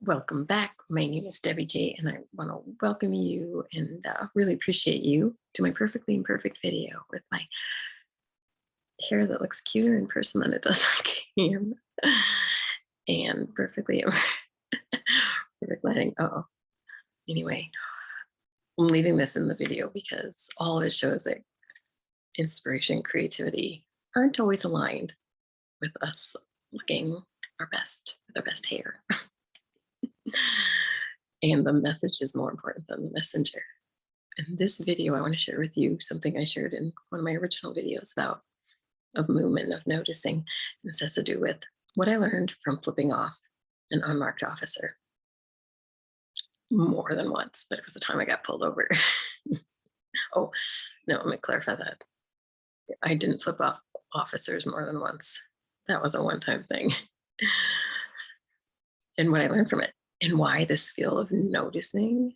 Welcome back. My name is Debby J, and I want to welcome you and really appreciate you to my perfectly imperfect video with my hair that looks cuter in person than it does on camera, and perfect lighting. Oh, anyway, I'm leaving this in the video because all of it shows that inspiration, and creativity aren't always aligned with us looking our best with our best hair. And the message is more important than the messenger. In this video, I want to share with you something I shared in one of my original videos about of movement, of noticing. This has to do with what I learned from flipping off an unmarked officer more than once, but it was the time I got pulled over. Oh, no, let me clarify that. I didn't flip off officers more than once. That was a one-time thing. And what I learned from it and why this skill of noticing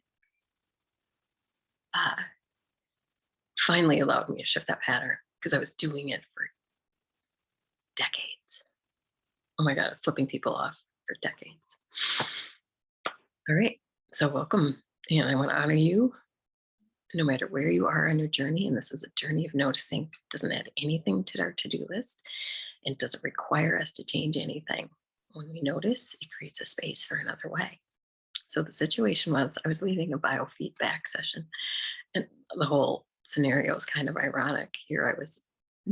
uh, finally allowed me to shift that pattern because I was doing it for decades. Oh my God, flipping people off for decades. All right, so welcome. And I want to honor you no matter where you are on your journey. And this is a journey of noticing. It doesn't add anything to our to-do list and doesn't require us to change anything. When we notice, it creates a space for another way. So the situation was I was leading a biofeedback session, and the whole scenario is kind of ironic. Here I was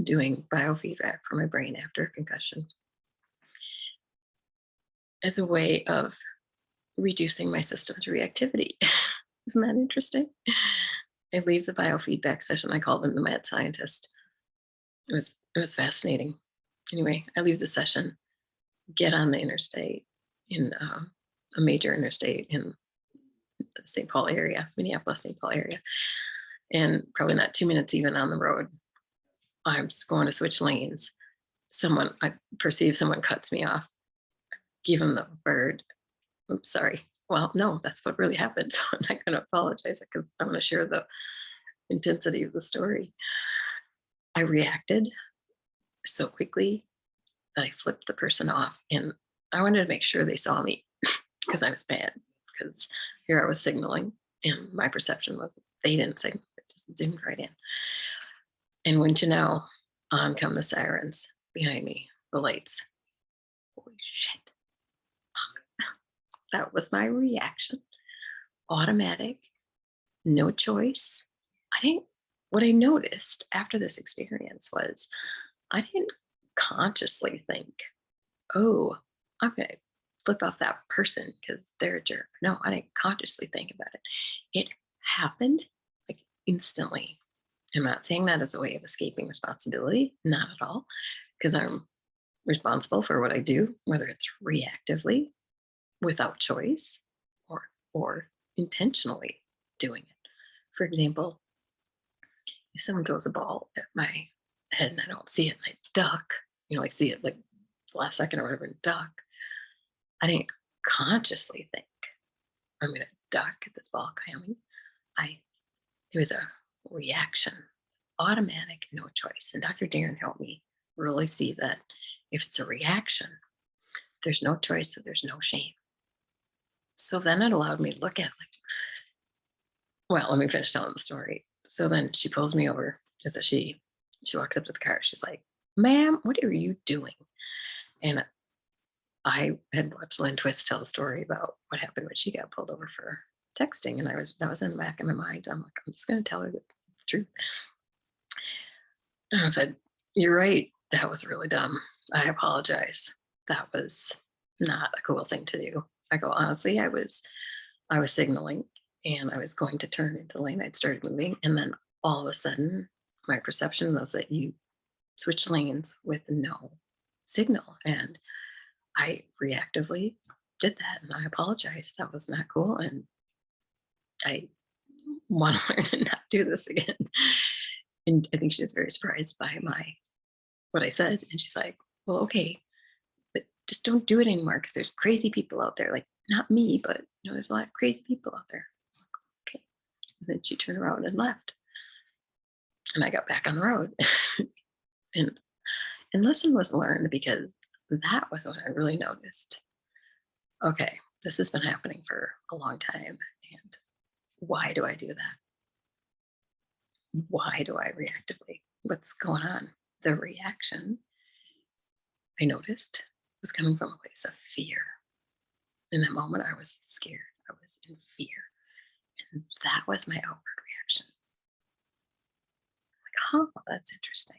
doing biofeedback for my brain after a concussion as a way of reducing my system's reactivity. Isn't that interesting? I leave the biofeedback session. I called him the mad scientist. It was fascinating. Anyway, I leave the session, get on the interstate in a major interstate in the St. Paul area, Minneapolis, St. Paul area. And probably not 2 minutes even on the road, I'm just going to switch lanes. I perceive someone cuts me off, give him the bird. Oops, sorry. Well, no, that's what really happened. So I'm not going to apologize because I'm going to share the intensity of the story. I reacted so quickly that I flipped the person off, and I wanted to make sure they saw me because I was bad. Because here I was signaling, and my perception was they didn't signal; it just zoomed right in. And wouldn't you know, on come the sirens behind me, the lights. Holy shit! That was my reaction. Automatic, no choice. I didn't. What I noticed after this experience was I didn't consciously think, oh, I'm going to flip off that person because they're a jerk. No, I didn't consciously think about it. It happened like instantly. I'm not saying that as a way of escaping responsibility, not at all, because I'm responsible for what I do, whether it's reactively, without choice, or intentionally doing it. For example, if someone throws a ball at my head and I don't see it and I duck, like see it like the last second or whatever and duck, I didn't consciously think I'm going to duck at this ball coming. It was a reaction, automatic, no choice. And Dr. Darren helped me really see that if it's a reaction, there's no choice, so there's no shame. So then it allowed me to look at it like, well, let me finish telling the story. So then she pulls me over because she walks up to the car. She's like, "Ma'am, what are you doing?" And I had watched Lynn Twist tell a story about what happened when she got pulled over for texting, and that was in the back of my mind. I'm like, I'm just going to tell her the truth. And I said, "You're right. That was really dumb. I apologize. That was not a cool thing to do." I go, honestly, I was signaling and I was going to turn into the lane. I'd started moving, and then all of a sudden, my perception was that you switched lanes with no signal, and I reactively did that, and I apologized. That was not cool, and I want to learn to not do this again. And I think she was very surprised by what I said, and she's like, "Well, okay, but just don't do it anymore because there's crazy people out there. Like not me, but there's a lot of crazy people out there." I'm like, okay. And then she turned around and left, and I got back on the road. and lesson was learned because that was what I really noticed. Okay, This has been happening for a long time. And why do I do that? Why do I reactively? What's going on? The reaction I noticed was coming from a place of fear. In that moment, I was scared. I was in fear. And that was my outward reaction. Like, huh, that's interesting.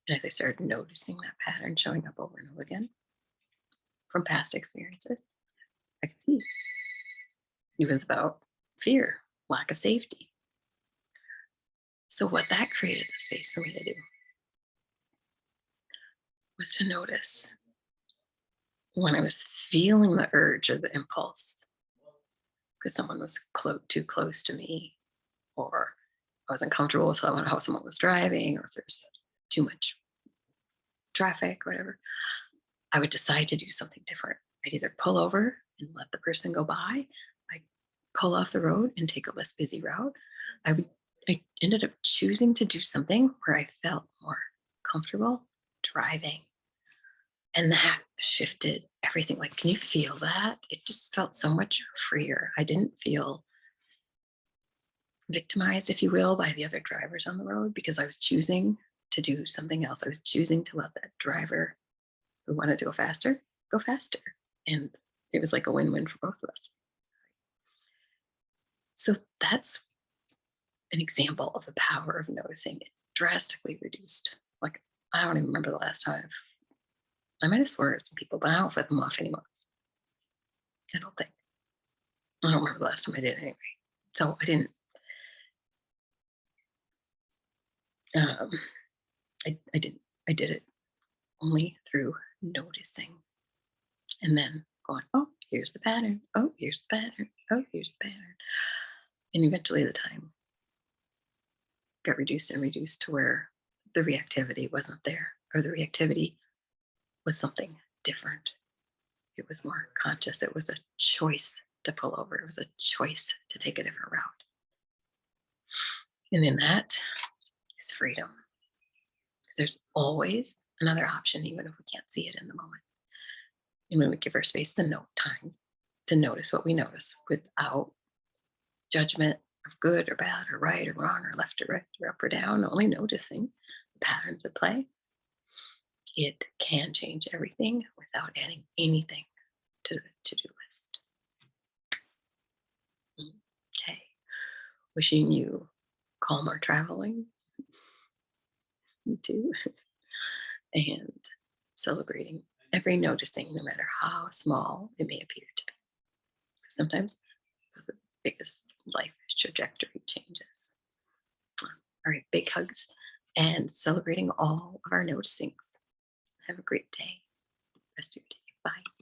And as I started noticing that pattern showing up over and over again from past experiences, I could see it was about fear, lack of safety. So, what that created the space for me to do was to notice when I was feeling the urge or the impulse because someone was too close to me, or I wasn't comfortable with how someone was driving, or if there's too much traffic, or whatever, I would decide to do something different. I'd either pull over and let the person go by, I'd pull off the road and take a less busy route. I would I ended up choosing to do something where I felt more comfortable driving. And that shifted everything. Like, can you feel that? It just felt so much freer. I didn't feel victimized, if you will, by the other drivers on the road because I was choosing to do something else. I was choosing to let that driver who wanted to go faster. And it was like a win win for both of us. So that's an example of the power of noticing. It drastically reduced. Like, I don't even remember the last time I might have sworn at some people, but I don't flip them off anymore. I don't think. I don't remember the last time I did anyway. So I didn't. Um, I didn't. I did it only through noticing, and then going, "Oh, here's the pattern. Oh, here's the pattern. Oh, here's the pattern." And eventually, the time got reduced and reduced to where the reactivity wasn't there, or the reactivity was something different. It was more conscious. It was a choice to pull over. It was a choice to take a different route. And in that is freedom. 'Cause there's always another option, even if we can't see it in the moment. And when we give our space the time to notice what we notice without judgment of good or bad or right or wrong or left or right or up or down, only noticing the patterns at play, it can change everything without adding anything to the to-do list. Okay. Wishing you calmer traveling too, and celebrating every noticing, no matter how small it may appear to be. Sometimes those are the biggest life trajectory changes. All right, big hugs and celebrating all of our noticings. Have a great day. Rest of your day. Bye.